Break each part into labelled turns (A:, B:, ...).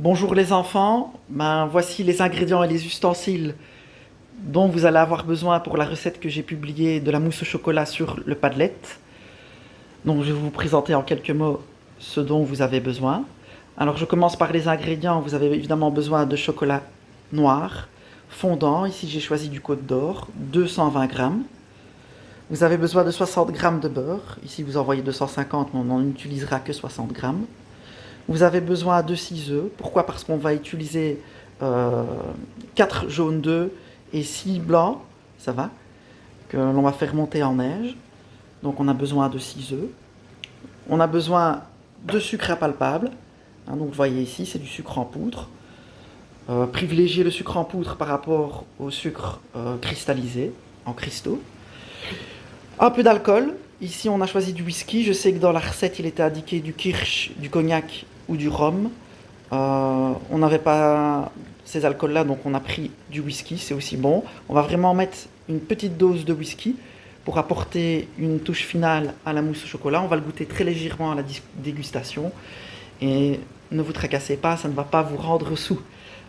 A: Bonjour les enfants, voici les ingrédients et les ustensiles dont vous allez avoir besoin pour la recette que j'ai publiée de la mousse au chocolat sur le Padlet. Donc je vais vous présenter en quelques mots ce dont vous avez besoin. Alors je commence par les ingrédients. Vous avez évidemment besoin de chocolat noir, fondant. Ici j'ai choisi du Côte d'Or, 220 grammes. Vous avez besoin de 60 grammes de beurre. Ici vous en voyez 250, mais on n'en utilisera que 60 grammes. Vous avez besoin de 6 œufs. Pourquoi? Parce qu'on va utiliser 4 jaunes d'œufs et 6 blancs, ça va, que l'on va faire monter en neige. Donc on a besoin de 6 œufs. On a besoin de sucre impalpable. Donc vous voyez ici, c'est du sucre en poudre. Privilégiez le sucre en poudre par rapport au sucre cristallisé, en cristaux. Un peu d'alcool. Ici, on a choisi du whisky. Je sais que dans la recette, il était indiqué du kirsch, du cognac ou du rhum. On n'avait pas ces alcools-là, donc on a pris du whisky. C'est aussi bon. On va vraiment mettre une petite dose de whisky pour apporter une touche finale à la mousse au chocolat. On va le goûter très légèrement à la dégustation. Et ne vous tracassez pas, ça ne va pas vous rendre sous.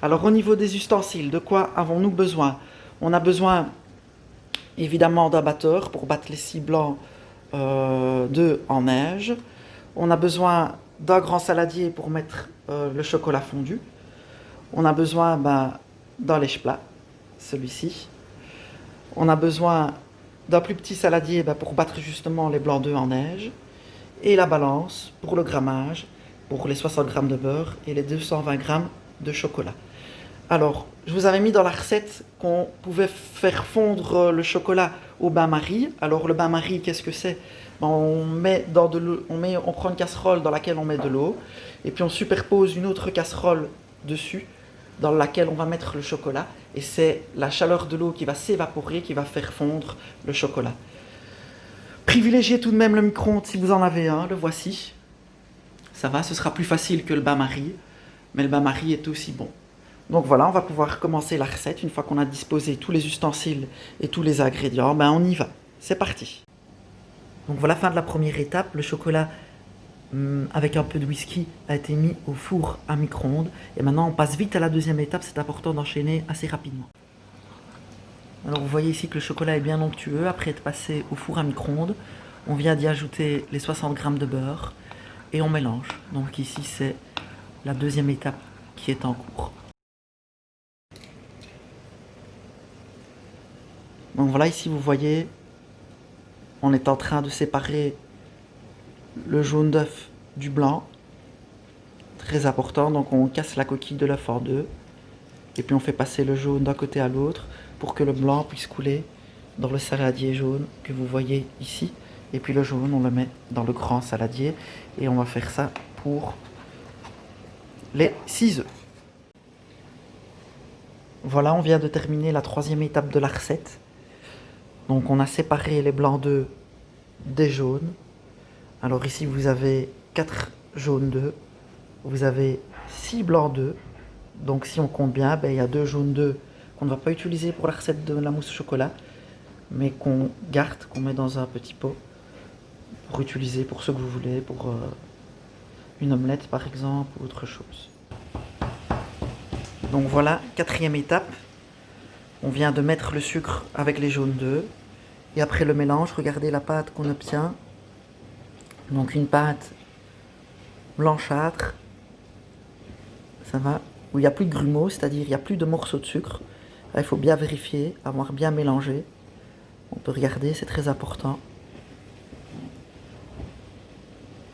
A: Alors, au niveau des ustensiles, de quoi avons-nous besoin? On a besoin évidemment d'un batteur pour battre les 6 blancs d'œufs en neige. On a besoin d'un grand saladier pour mettre le chocolat fondu. On a besoin d'un lèche-plat, celui-ci. On a besoin d'un plus petit saladier pour battre justement les blancs d'œufs en neige. Et la balance pour le grammage, pour les 60 grammes de beurre et les 220 grammes de chocolat. Alors, je vous avais mis dans la recette qu'on pouvait faire fondre le chocolat au bain-marie. Alors, le bain-marie, qu'est-ce que c'est? On met dans de l'eau, on prend une casserole dans laquelle on met de l'eau, et puis on superpose une autre casserole dessus, dans laquelle on va mettre le chocolat, et c'est la chaleur de l'eau qui va s'évaporer, qui va faire fondre le chocolat. Privilégiez tout de même le micro-ondes si vous en avez un, le voici. Ça va, ce sera plus facile que le bain-marie, mais le bain-marie est aussi bon. Donc voilà, on va pouvoir commencer la recette. Une fois qu'on a disposé tous les ustensiles et tous les ingrédients, on y va. C'est parti. Donc voilà, fin de la première étape. Le chocolat avec un peu de whisky a été mis au four à micro-ondes. Et maintenant, on passe vite à la deuxième étape. C'est important d'enchaîner assez rapidement. Alors vous voyez ici que le chocolat est bien onctueux. Après être passé au four à micro-ondes, on vient d'y ajouter les 60 grammes de beurre et on mélange. Donc ici, c'est la deuxième étape qui est en cours. Donc voilà, ici vous voyez, on est en train de séparer le jaune d'œuf du blanc. Très important, donc on casse la coquille de l'œuf en deux. Et puis on fait passer le jaune d'un côté à l'autre pour que le blanc puisse couler dans le saladier jaune que vous voyez ici. Et puis le jaune, on le met dans le grand saladier. Et on va faire ça pour les 6 œufs. Voilà, on vient de terminer la troisième étape de la recette. Donc on a séparé les blancs d'œufs des jaunes. Alors ici vous avez 4 jaunes d'œufs, vous avez 6 blancs d'œufs. Donc si on compte bien, il y a 2 jaunes d'œufs qu'on ne va pas utiliser pour la recette de la mousse au chocolat, mais qu'on garde, qu'on met dans un petit pot pour utiliser pour ce que vous voulez, pour une omelette par exemple ou autre chose. Donc voilà, quatrième étape. On vient de mettre le sucre avec les jaunes d'œufs. Et après le mélange, regardez la pâte qu'on obtient. Donc une pâte blanchâtre. Ça va. Où il n'y a plus de grumeaux, c'est-à-dire il n'y a plus de morceaux de sucre. Là, il faut bien vérifier, avoir bien mélangé. On peut regarder, c'est très important.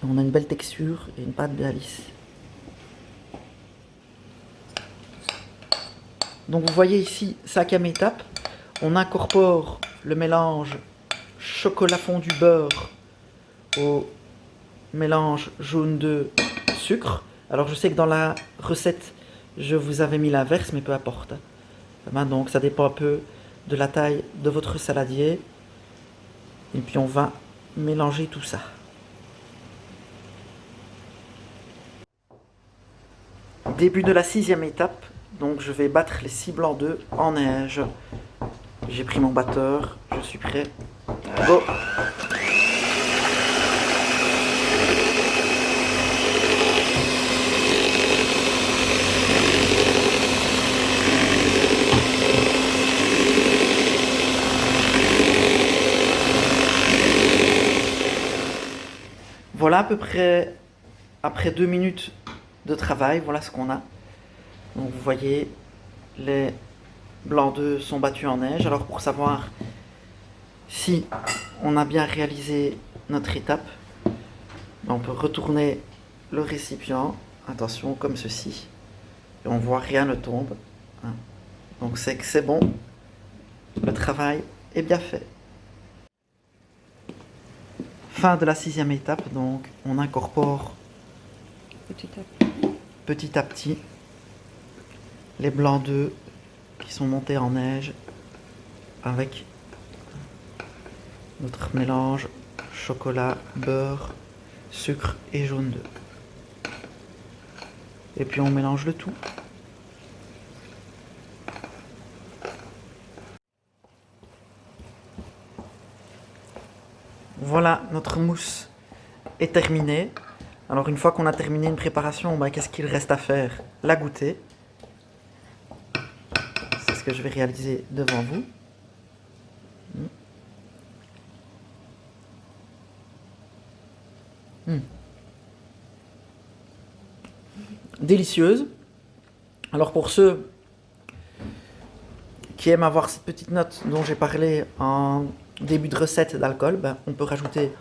A: Et on a une belle texture et une pâte bien lisse. Donc vous voyez ici, cinquième étape. On incorpore le mélange chocolat fondu beurre au mélange jaune d'œuf sucre. Alors je sais que dans la recette, je vous avais mis l'inverse, mais peu importe. Donc ça dépend un peu de la taille de votre saladier. Et puis on va mélanger tout ça. Début de la sixième étape. Donc je vais battre les 6 blancs d'œufs en neige. J'ai pris mon batteur, je suis prêt. Go! voilà à peu près, après 2 minutes de travail, voilà ce qu'on a. Donc vous voyez, les blancs d'œufs sont battus en neige. Alors pour savoir si on a bien réalisé notre étape, on peut retourner le récipient, attention, comme ceci, et on voit rien ne tombe. Donc c'est que c'est bon, le travail est bien fait. Fin de la 6e étape, donc on incorpore petit à petit les blancs d'œufs qui sont montés en neige avec notre mélange chocolat, beurre, sucre et jaune d'œuf. Et puis on mélange le tout. Voilà, notre mousse est terminée. Alors une fois qu'on a terminé une préparation, qu'est-ce qu'il reste à faire? La goûter. C'est ce que je vais réaliser devant vous. Délicieuse. Alors pour ceux qui aiment avoir cette petite note dont j'ai parlé en début de recette d'alcool, on peut rajouter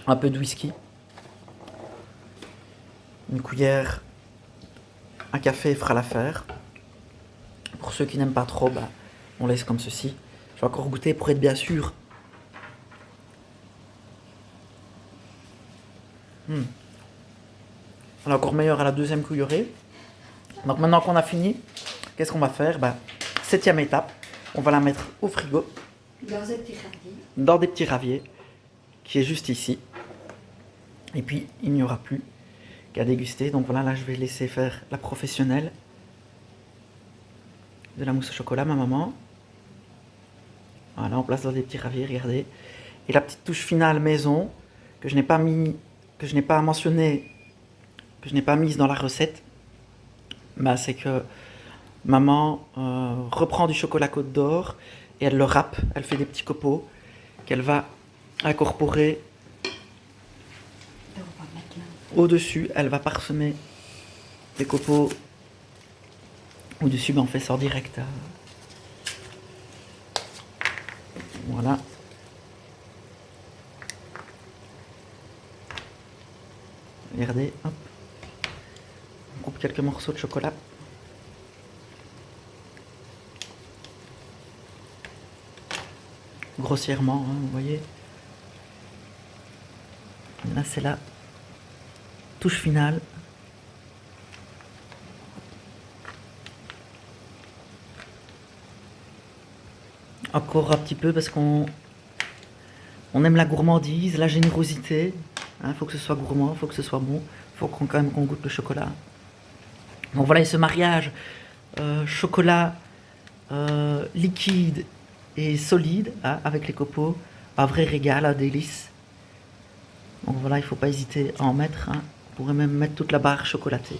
A: un peu de whisky. Une cuillère à café fera l'affaire. Pour ceux qui n'aiment pas trop, on laisse comme ceci. Je vais encore goûter pour être bien sûr. Elle est encore meilleure à la 2e cuillerée. Donc maintenant qu'on a fini, qu'est-ce qu'on va faire? 7e étape, on va la mettre au frigo. Dans des petits raviers, qui est juste ici. Et puis il n'y aura plus qu'à déguster. Donc voilà, là je vais laisser faire la professionnelle de la mousse au chocolat, ma maman. Voilà, on place dans des petits raviers, regardez. Et la petite touche finale maison, que je n'ai pas mentionné, que je n'ai pas mise dans la recette, c'est que maman reprend du chocolat Côte d'Or et elle le râpe, elle fait des petits copeaux qu'elle va incorporer au-dessus. Elle va parsemer les copeaux au-dessus, on fait ça en direct. Voilà. Regardez, hop. On coupe quelques morceaux de chocolat. Grossièrement, vous voyez. Là, c'est la touche finale. Encore un petit peu parce qu'on aime la gourmandise, la générosité. Faut que ce soit gourmand, faut que ce soit bon. Faut quand même qu'on goûte le chocolat. Donc voilà, et ce mariage chocolat liquide et solide avec les copeaux, un vrai régal, un délice. Donc voilà, il ne faut pas hésiter à en mettre. On pourrait même mettre toute la barre chocolatée.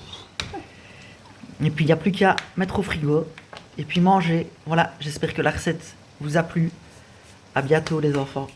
A: Et puis il n'y a plus qu'à mettre au frigo et puis manger. Voilà, j'espère que la recette vous a plu. À bientôt les enfants.